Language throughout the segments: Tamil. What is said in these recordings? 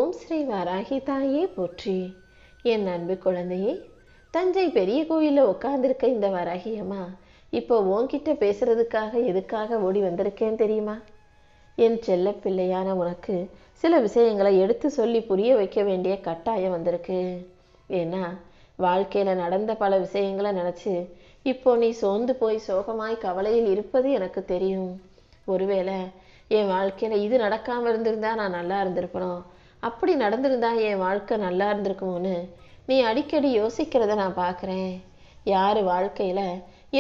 ஓம் ஸ்ரீ வராகி தாயே போற்றி. என் அன்பு குழந்தையே, தஞ்சை பெரிய கோயிலில் உட்காந்துருக்க இந்த வராகி அம்மா இப்போ உன்கிட்ட பேசுறதுக்காக எதுக்காக ஓடி வந்திருக்கேன் தெரியுமா? என் செல்ல பிள்ளையான உனக்கு சில விஷயங்களை எடுத்து சொல்லி புரிய வைக்க வேண்டிய கட்டாயம் வந்திருக்கு. ஏன்னா வாழ்க்கையில் நடந்த பல விஷயங்களை நினச்சி இப்போ நீ சோர்ந்து போய் சோகமாய் கவலையில் இருப்பது எனக்கு தெரியும். ஒருவேளை என் வாழ்க்கையில் இது நடக்காமல் இருந்திருந்தா நான் நல்லா இருந்திருப்பணும், அப்படி நடந்திருந்தா என் வாழ்க்கை நல்லா இருந்திருக்குமோன்னு நீ அடிக்கடி யோசிக்கிறத நான் பார்க்குறேன். யார் வாழ்க்கையில்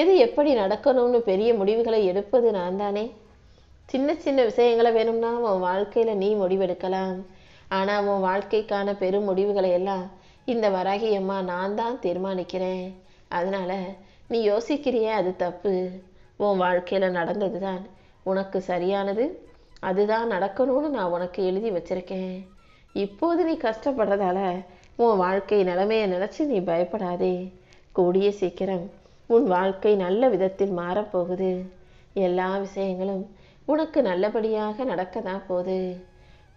எது எப்படி நடக்கணும்னு பெரிய முடிவுகளை எடுப்பது நான் தானே. சின்ன சின்ன விஷயங்களை வேணும்னா உன் வாழ்க்கையில் நீ முடிவெடுக்கலாம். ஆனால் உன் வாழ்க்கைக்கான பெரும் முடிவுகளை எல்லாம் இந்த வராகி அம்மா நான் தான் தீர்மானிக்கிறேன். அதனால நீ யோசிக்கிறியே அது தப்பு. உன் வாழ்க்கையில் நடந்தது தான் உனக்கு சரியானது, அதுதான் நடக்கணும்னு நான் உனக்கு எழுதி வச்சிருக்கேன். இப்போது நீ கஷ்டப்படுறதால உன் வாழ்க்கை நிலைமையை நினச்சி நீ பயப்படாதே. கூடிய சீக்கிரம் உன் வாழ்க்கை நல்ல விதத்தில் மாறப்போகுது. எல்லா விஷயங்களும் உனக்கு நல்லபடியாக நடக்க தான் போகுது.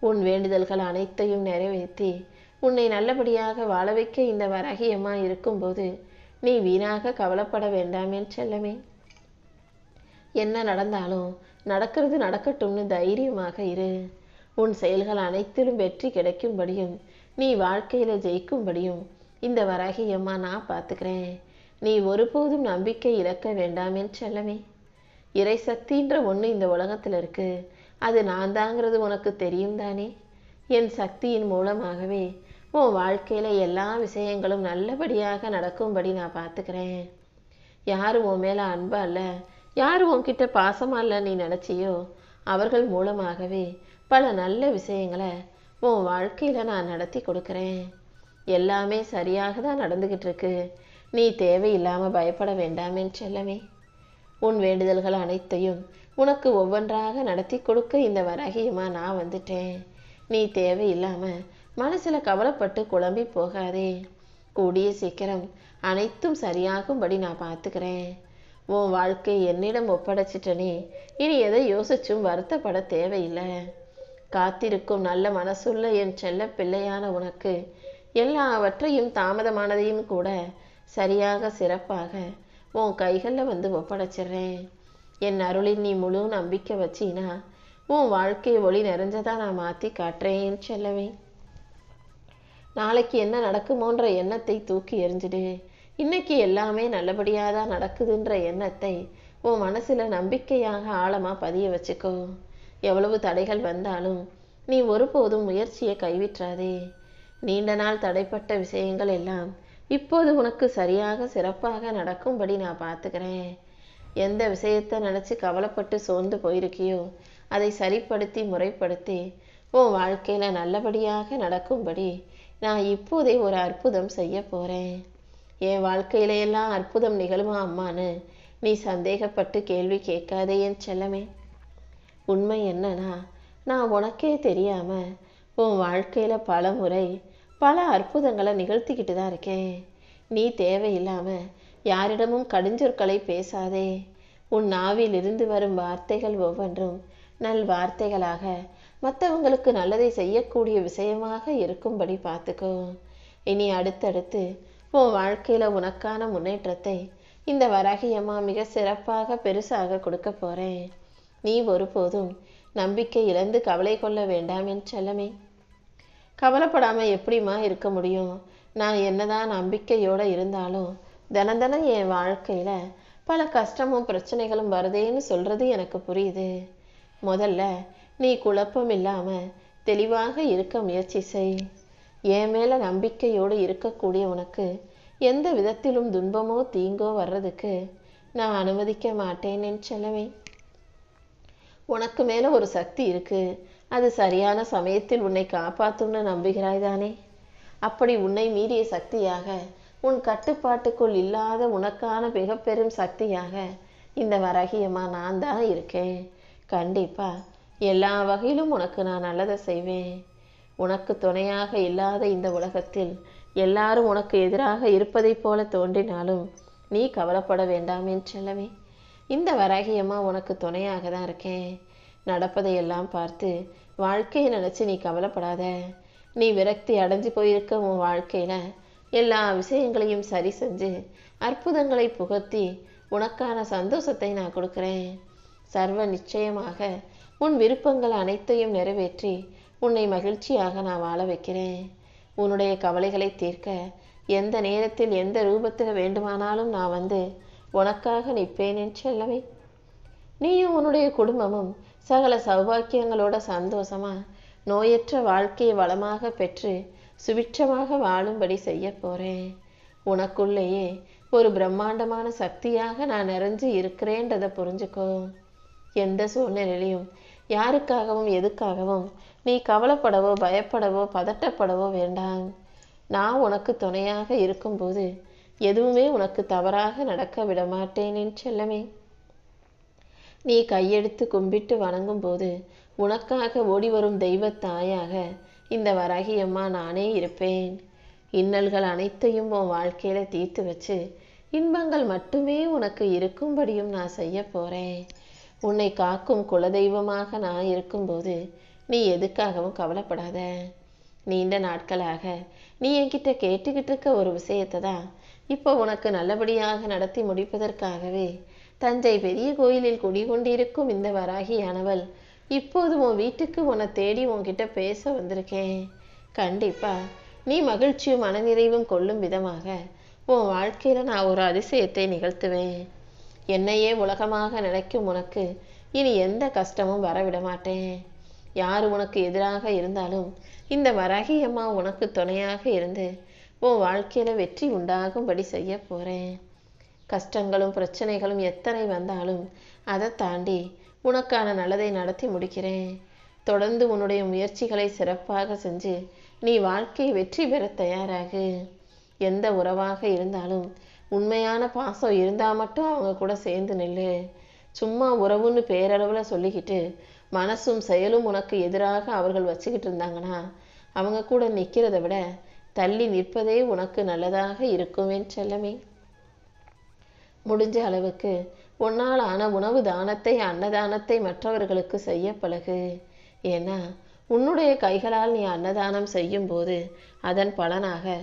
உன் வேண்டுதல்கள் அனைத்தையும் நிறைவேற்றி உன்னை நல்லபடியாக வாழ வைக்க இந்த வராகி அம்மா இருக்கும்போது நீ வீணாக கவலைப்பட வேண்டாம் என் செல்லமே. என்ன நடந்தாலும் நடக்கிறது நடக்கட்டும்னு தைரியமாக இரு. உன் செயல்கள் அனைத்திலும் வெற்றி கிடைக்கும்படியும் நீ வாழ்க்கையில் ஜெயிக்கும்படியும் இந்த வராகி அம்மா நான் பார்த்துக்கிறேன். நீ ஒருபோதும் நம்பிக்கை இழக்க வேண்டாம் என் செல்லமே. இறை சக்தின்ற ஒன்று இந்த உலகத்தில் இருக்கு, அது நான் தாங்கிறது உனக்கு தெரியும் தானே. என் சக்தியின் மூலமாகவே உன் வாழ்க்கையில் எல்லா விஷயங்களும் நல்லபடியாக நடக்கும்படி நான் பார்த்துக்கிறேன். யாரும் உன் மேலே அன்பா இல்லை, யார் உன்கிட்ட பாசமா இல்லை நீ நினச்சியோ அவர்கள் மூலமாகவே பல நல்ல விஷயங்களை உன் வாழ்க்கையில் நான் நடத்தி கொடுக்குறேன். எல்லாமே சரியாக தான் நடந்துக்கிட்டு இருக்கு. நீ தேவையில்லாமல் பயப்பட வேண்டாமே செல்லமே. உன் வேண்டுதல்கள் அனைத்தையும் உனக்கு ஒவ்வொன்றாக நடத்தி கொடுக்க இந்த வராகியமா நான் வந்துட்டேன். நீ தேவையில்லாமல் மனசில் கவலைப்பட்டு குழம்பி போகாதே. கூடிய சீக்கிரம் அனைத்தும் சரியாகும்படி நான் பார்த்துக்கிறேன். உன் வாழ்க்கை என்னிடம் ஒப்படைச்சிட்டனே, இனி எதை யோசிச்சும் வருத்தப்பட தேவையில்லை. காத்திருக்கும் நல்ல மனசுள்ள என் செல்ல பிள்ளையான உனக்கு எல்லாவற்றையும் தாமதமானதையும் கூட சரியாக சிறப்பாக உன் கைகளில் வந்து ஒப்படைச்சிடுறேன். என் அருளின் நீ முழு நம்பிக்கை வச்சினா உன் வாழ்க்கை ஒளி நிறைஞ்சதா நான் மாற்றி காட்டுறேன் என் செல்லவே. நாளைக்கு என்ன நடக்குமோன்ற எண்ணத்தை தூக்கி எறிஞ்சிடு. இன்னைக்கு எல்லாமே நல்லபடியாக தான் நடக்குதுன்ற எண்ணத்தை உன் மனசில் நம்பிக்கையாக ஆழமாக பதிய வச்சுக்கோ. எவ்வளவு தடைகள் வந்தாலும் நீ ஒருபோதும் முயற்சியை கைவிட்றாதே. நீண்ட நாள் தடைப்பட்ட விஷயங்கள் எல்லாம் இப்போது உனக்கு சரியாக சிறப்பாக நடக்கும்படி நான் பார்த்துக்கிறேன். எந்த விஷயத்தை நினச்சி கவலைப்பட்டு சோர்ந்து போயிருக்கியோ அதை சரிப்படுத்தி முறைப்படுத்தி உன் வாழ்க்கையில் நல்லபடியாக நடக்கும்படி நான் இப்போதே ஒரு அற்புதம் செய்ய போகிறேன். என் வாழ்க்கையில எல்லாம் அற்புதம் நிகழுமா அம்மான்னு நீ சந்தேகப்பட்டு கேள்வி கேட்காதே என் செல்லமே. உண்மை என்னன்னா, நான் உனக்கே தெரியாம உன் வாழ்க்கையில பல முறை பல அற்புதங்களை நிகழ்த்திக்கிட்டு தான் இருக்கேன். நீ தேவையில்லாம யாரிடமும் கடுஞ்சொற்களை பேசாதே. உன் நாவில் இருந்து வரும் வார்த்தைகள் ஒவ்வொன்றும் நல் வார்த்தைகளாக மற்றவங்களுக்கு நல்லதை செய்யக்கூடிய விஷயமாக இருக்கும்படி பார்த்துக்கோ. இனி அடுத்தடுத்து உன் வாழ்க்கையில் உனக்கான முன்னேற்றத்தை இந்த வராகி அம்மா மிக சிறப்பாக பெருசாக கொடுக்க போகிறேன். நீ ஒருபோதும் நம்பிக்கை இழந்து கவலை கொள்ள வேண்டாம் என் செல்லமே. கவலைப்படாமல் எப்படிமா இருக்க முடியும்? நான் என்னதான் நம்பிக்கையோடு இருந்தாலும் தினம் என் வாழ்க்கையில் பல கஷ்டமும் பிரச்சனைகளும் வருதேன்னு சொல்கிறது எனக்கு புரியுது. முதல்ல நீ குழப்பம் இல்லாமல் தெளிவாக இருக்க முயற்சி செய். என் மேலே நம்பிக்கையோடு இருக்கக்கூடிய உனக்கு எந்த விதத்திலும் துன்பமோ தீங்கோ வர்றதுக்கு நான் அனுமதிக்க மாட்டேன் என் செல்லவே. உனக்கு மேலே ஒரு சக்தி இருக்கு, அது சரியான சமயத்தில் உன்னை காப்பாற்றும்னு நம்புகிறாய் தானே. அப்படி உன்னை மீறிய சக்தியாக, உன் கட்டுப்பாட்டுக்குள் இல்லாத உனக்கான மிக பெரும் சக்தியாக இந்த வராகியம்மா நான் தான் இருக்கேன். கண்டிப்பா எல்லா வகையிலும் உனக்கு நான் நல்லதை செய்வேன். உனக்கு துணையாக இல்லாத இந்த உலகத்தில் எல்லாரும் உனக்கு எதிராக இருப்பதைப் போல தோன்றினாலும் நீ கவலைப்பட வேண்டாம் என் செல்லவே. இந்த வராகியம்மா உனக்கு துணையாக தான் இருக்கேன். நடப்பதையெல்லாம் பார்த்து வாழ்க்கையை நினச்சி நீ கவலைப்படாத. நீ விரக்தி அடைஞ்சு போயிருக்க உன் வாழ்க்கையில எல்லா விஷயங்களையும் சரி செஞ்சு அற்புதங்களை புகத்தி உனக்கான சந்தோஷத்தை நான் கொடுக்குறேன். சர்வ நிச்சயமாக உன் விருப்பங்கள் அனைத்தையும் நிறைவேற்றி உன்னை மகிழ்ச்சியாக நான் வாழ வைக்கிறேன். உன்னுடைய கவலைகளை தீர்க்க எந்த நேரத்தில் எந்த ரூபத்தில் வேண்டுமானாலும் நான் வந்து உனக்காக நிற்பேன் என் செல்லமே. நீயும் உன்னுடைய குடும்பமும் சகல சௌபாக்கியங்களோட சந்தோஷமா நோயற்ற வாழ்க்கையை வளமாக பெற்று சுபிட்சமாக வாழும்படி செய்ய போறேன். உனக்குள்ளேயே ஒரு பிரம்மாண்டமான சக்தியாக நான் நிறைஞ்சு இருக்கிறேன்றதை புரிஞ்சுக்கோ. எந்த சூழ்நிலையிலையும் யாருக்காகவும் எதுக்காகவும் நீ கவலைப்படவோ பயப்படவோ பதட்டப்படவோ வேண்டாம். நான் உனக்கு துணையாக இருக்கும்போது எதுவுமே உனக்கு தவறாக நடக்க விட மாட்டேன் என் செல்லமே. நீ கையெடுத்து கும்பிட்டு வணங்கும் போது உனக்காக ஓடி வரும் தெய்வ தாயாக இந்த வராகியம்மா நானே இருப்பேன். இன்னல்கள் அனைத்தையும் உன் வாழ்க்கையில தீர்த்து வச்சு இன்பங்கள் மட்டுமே உனக்கு இருக்கும்படியும் நான் செய்ய போறேன். உன்னை காக்கும் குலதெய்வமாக நான் இருக்கும்போது நீ எதுக்காகவும் கவலைப்படாத. நீண்ட நாட்களாக நீ என்கிட்ட கேட்டுக்கிட்டு இருக்க ஒரு விஷயத்தை தான் இப்போ உனக்கு நல்லபடியாக நடத்தி முடிப்பதற்காகவே தஞ்சை பெரிய கோயிலில் குடிகொண்டிருக்கும் இந்த வராகியானவள் இப்போது உன் வீட்டுக்கு உன்னை தேடி உன்கிட்ட பேச வந்திருக்கேன். கண்டிப்பா நீ மகிழ்ச்சியும் மனநிறைவும் கொள்ளும் விதமாக உன் வாழ்க்கையில நான் ஒரு அதிசயத்தை நிகழ்த்துவேன். என்னையே உலகமாக நினைக்கும் உனக்கு இனி எந்த கஷ்டமும் வரவிட மாட்டேன். யார் உனக்கு எதிராக இருந்தாலும் இந்த வராகி அம்மா உனக்கு துணையாக இருந்து உன் வாழ்க்கையில வெற்றி உண்டாகும்படி செய்ய போறேன். கஷ்டங்களும் பிரச்சனைகளும் எத்தனை வந்தாலும் அதை தாண்டி உனக்கான நல்லதை நடத்தி முடிக்கிறேன். தொடர்ந்து உன்னுடைய முயற்சிகளை சிறப்பாக செஞ்சு நீ வாழ்க்கை வெற்றி பெற தயாராகு. எந்த உறவாக இருந்தாலும் உண்மையான பாசம் இருந்தால் மட்டும் அவங்க கூட சேர்ந்து நில்லு. சும்மா உறவுன்னு பேரளவில் சொல்லிக்கிட்டு மனசும் செயலும் உனக்கு எதிராக அவர்கள் வச்சுக்கிட்டு இருந்தாங்கன்னா அவங்க கூட நிற்கிறத விட தள்ளி நிற்பதே உனக்கு நல்லதாக இருக்கும் என் செல்லமே. முடிஞ்ச அளவுக்கு உன்னால் ஆன உணவு தானத்தை அன்னதானத்தை மற்றவர்களுக்கு செய்ய பழகு. ஏன்னா உன்னுடைய கைகளால் நீ அன்னதானம் செய்யும் போது அதன் பலனாக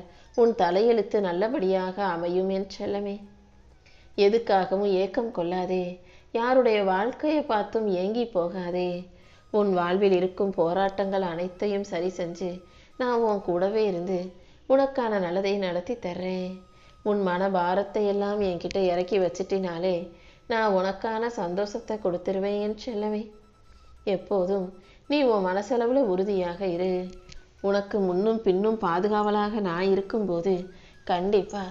உன் தலையெழுத்து நல்லபடியாக அமையும் என் செல்லமே. எதுக்காகவும் ஏக்கம் கொள்ளாதே. யாருடைய வாழ்க்கையை பார்த்தும் ஏங்கி போகாதே. உன் வாழ்வில் இருக்கும் போராட்டங்கள் அனைத்தையும் சரி செஞ்சு நான் உன் கூடவே இருந்து உனக்கான நல்லதை நடத்தி தர்றேன். உன் மன பாரத்தை எல்லாம் என்கிட்ட இறக்கி வச்சிட்டினாலே நான் உனக்கான சந்தோஷத்தை கொடுத்துருவேன் என் செல்லமே. எப்போதும் நீ உன் மனசளவில் உறுதியாக இரு. உனக்கு முன்னும் பின்னும் பாதுகாவலாக நான் இருக்கும்போது கண்டிப்பா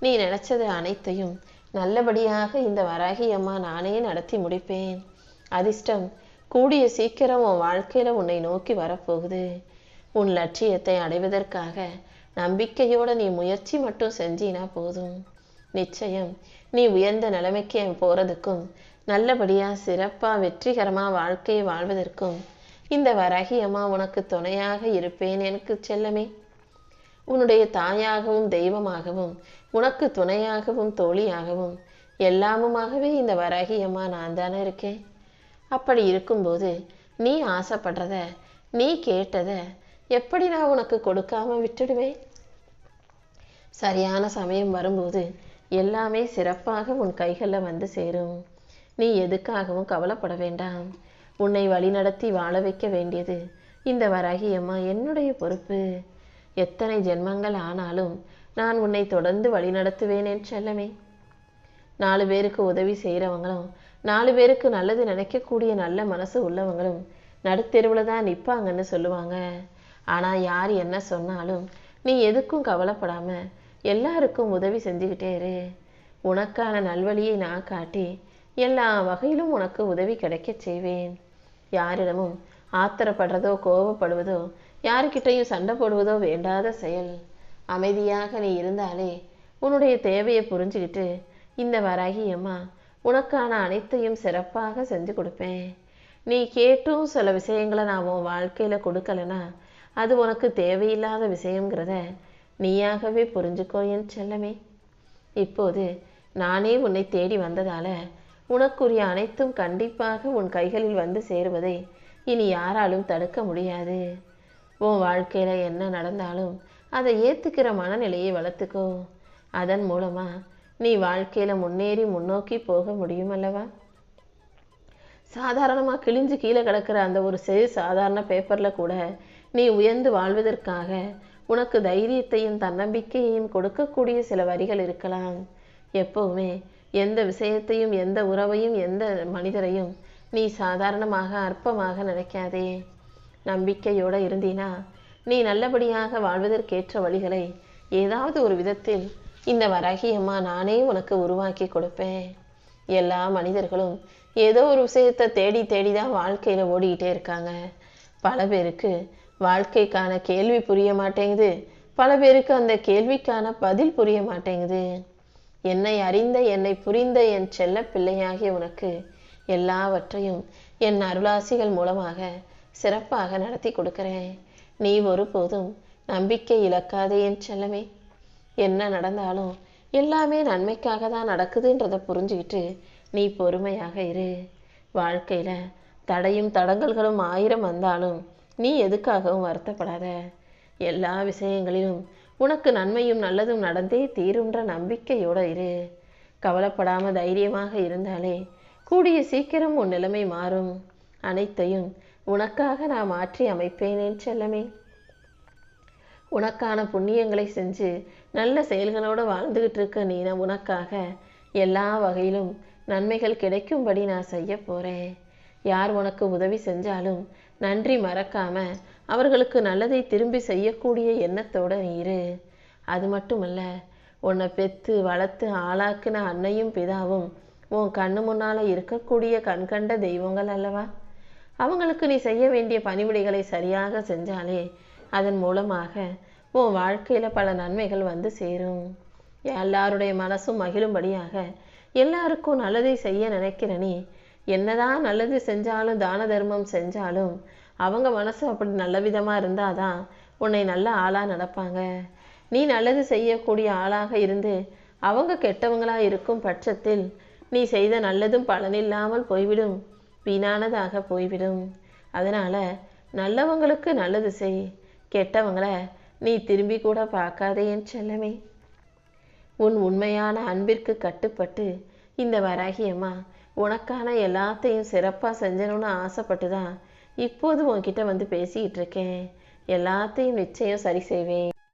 நீ நினைச்சது அனைத்தையும் நல்லபடியாக இந்த வராகி அம்மா நானே நடத்தி முடிப்பேன். அதிர்ஷ்டம் கூடிய சீக்கிரம் உன் வாழ்க்கையில உன்னை நோக்கி வரப்போகுது. உன் லட்சியத்தை அடைவதற்காக நம்பிக்கையோட நீ முயற்சி மட்டும் செஞ்சினா போதும். நிச்சயம் நீ உயர்ந்த நிலைமைக்கு போறதுக்கும் நல்லபடியா சிறப்பா வெற்றிகரமா வாழ்க்கையை வாழ்வதற்கும் இந்த வராகி அம்மா உனக்கு துணையாக இருப்பேன் எனக்கு செல்லமே. உன்னுடைய தாயாகவும் தெய்வமாகவும் உனக்கு துணையாகவும் தோழியாகவும் எல்லாமுமாகவே இந்த வராகி அம்மா நான் தானே இருக்கேன். அப்படி இருக்கும்போது நீ ஆசைப்படுறத நீ கேட்டத எப்படி நான் உனக்கு கொடுக்காம விட்டுடுவேன்? சரியான சமயம் வரும்போது எல்லாமே சிறப்பாக உன் கைகளில் வந்து சேரும். நீ எதுக்காகவும் கவலைப்பட வேண்டாம். உன்னை வழிநடத்தி வாழ வைக்க வேண்டியது இந்த வராகி அம்மா என்னுடைய பொறுப்பு. எத்தனை ஜென்மங்கள் ஆனாலும் நான் உன்னை தொடர்ந்து வழிநடத்துவேன் என் செல்லமே. 4 பேருக்கு உதவி செய்கிறவங்களும் 4 பேருக்கு நல்லது நினைக்கக்கூடிய நல்ல மனசு உள்ளவங்களும் நடுத்தெருவில் தான் நிற்பாங்கன்னு சொல்லுவாங்க. ஆனால் யார் என்ன சொன்னாலும் நீ எதுக்கும் கவலைப்படாம எல்லாருக்கும் உதவி செஞ்சுக்கிட்டே இரு. உனக்கான நல்வழியை நான் காட்டி எல்லா வகையிலும் உனக்கு உதவி கிடைக்க செய்வேன். யாரிடமும் ஆத்திரப்படுறதோ கோபப்படுவதோ யாருக்கிட்டையும் சண்டை போடுவதோ வேண்டாத செயல். அமைதியாக நீ இருந்தாலே உன்னுடைய தேவையை புரிஞ்சுக்கிட்டு இந்த வராகி அம்மா உனக்கான அனைத்தையும் சிறப்பாக செஞ்சு கொடுப்பேன். நீ கேட்டும் சில விஷயங்களை நான் உன் வாழ்க்கையில் கொடுக்கலனா அது உனக்கு தேவையில்லாத விஷயங்கிறத நீயாகவே புரிஞ்சுக்கோ என் செல்லமே. இப்போது நானே உன்னை தேடி வந்ததால உனக்குரிய அனைத்தும் கண்டிப்பாக உன் கைகளில் வந்து சேருவதை இனி யாராலும் தடுக்க முடியாது. உன் வாழ்க்கையில் என்ன நடந்தாலும் அதை ஏற்றுக்கிற மனநிலையை வளர்த்துக்கோ. அதன் மூலமாக நீ வாழ்க்கையில் முன்னேறி முன்னோக்கி போக முடியும் அல்லவா? சாதாரணமாக கிழிஞ்சு கீழே கிடக்கிற அந்த ஒரு சாதாரண பேப்பரில் கூட நீ உயர்ந்து வாழ்வதற்காக உனக்கு தைரியத்தையும் தன்னம்பிக்கையையும் கொடுக்கக்கூடிய சில வரிகள் இருக்கலாம். எப்பவுமே எந்த விஷயத்தையும், எந்த உறவையும், எந்த மனிதரையும் நீ சாதாரணமாக அற்பமாக நினைக்காதே. நம்பிக்கையோடு இருந்தீனா நீ நல்லபடியாக வாழ்வதற்கேற்ற வழிகளை ஏதாவது ஒரு விதத்தில் இந்த வராகியம்மா நானே உனக்கு உருவாக்கி கொடுப்பேன். எல்லா மனிதர்களும் ஏதோ ஒரு விஷயத்தை தேடி தேடி தான் வாழ்க்கையில் ஓடிக்கிட்டே இருக்காங்க. பல பேருக்கு வாழ்க்கைக்கான கேள்வி புரிய மாட்டேங்குது, பல பேருக்கு அந்த கேள்விக்கான பதில் புரிய மாட்டேங்குது. என்னை அறிந்த, என்னை புரிந்த என் செல்ல பிள்ளையாகிய உனக்கு எல்லாவற்றையும் என் அருளாசிகள் மூலமாக சிறப்பாக நடத்தி கொடுக்கிறேன். நீ ஒருபோதும் நம்பிக்கை இழக்காதே என் செல்லமே. என்ன நடந்தாலும் எல்லாமே நன்மைக்காக தான் நடக்குதுன்றதை புரிஞ்சுக்கிட்டு நீ பொறுமையாக இரு. வாழ்க்கையில் தடையும் தடங்கல்களும் 1000 வந்தாலும் நீ எதுக்காகவும் வருத்தப்படாத. எல்லா விஷயங்களிலும் உனக்கு நன்மையும் நல்லதும் நடந்தே தீருன்ற நம்பிக்கையோடு இரு. கவலைப்படாமல் தைரியமாக இருந்தாலே கூடிய சீக்கிரம் உன் நிலைமை மாறும். அனைத்தையும் உனக்காக நான் மாற்றி அமைப்பேனேன் செல்லமே. உனக்கான புண்ணியங்களை செஞ்சு நல்ல செயல்களோடு வாழ்ந்துகிட்டு இருக்க நீ உனக்காக எல்லா வகையிலும் நன்மைகள் கிடைக்கும்படி நான் செய்ய போகிறேன். யார் உனக்கு உதவி செஞ்சாலும் நன்றி மறக்காம அவர்களுக்கு நல்லதை திரும்பி செய்யக்கூடிய எண்ணத்தோடு நீ இரு. அது மட்டுமல்ல, உன்னை பெற்று வளர்த்து ஆளாக்குன அன்னையும் பிதாவும் உன் கண்ணு முன்னால் இருக்கக்கூடிய கண்கண்ட தெய்வங்கள் அல்லவா? அவங்களுக்கு நீ செய்ய வேண்டிய பணிவிடைகளை சரியாக செஞ்சாலே அதன் மூலமாக உன் வாழ்க்கையில் பல நன்மைகள் வந்து சேரும். எல்லாருடைய மனசும் மகிழும்படியாக எல்லாருக்கும் நல்லதை செய்ய நினைக்கிற நீ என்னதான் நல்லது செஞ்சாலும் தான தர்மம் செஞ்சாலும் அவங்க மனசு அப்படி நல்ல விதமாக இருந்தாதான் உன்னை நல்ல ஆளாக நடப்பாங்க. நீ நல்லது செய்யக்கூடிய ஆளாக இருந்து அவங்க கெட்டவங்களாக இருக்கும் பட்சத்தில் நீ செய்த நல்லதும் பலனில்லாமல் போய்விடும், வீணானதாக போய்விடும். அதனால் நல்லவங்களுக்கு நல்லது செய், கெட்டவங்களை நீ திரும்பி கூட பார்க்காதே என் செல்லமே. உன் உண்மையான அன்பிற்கு கட்டுப்பட்டு இந்த வராகியம்மா உனக்கான எல்லாத்தையும் சிறப்பாக செஞ்சணும்னு ஆசைப்பட்டு தான் இப்போது உன்கிட்ட வந்து பேசிக்கிட்டு இருக்கேன். எல்லாத்தையும் நிச்சயம் சரி செய்வேன்.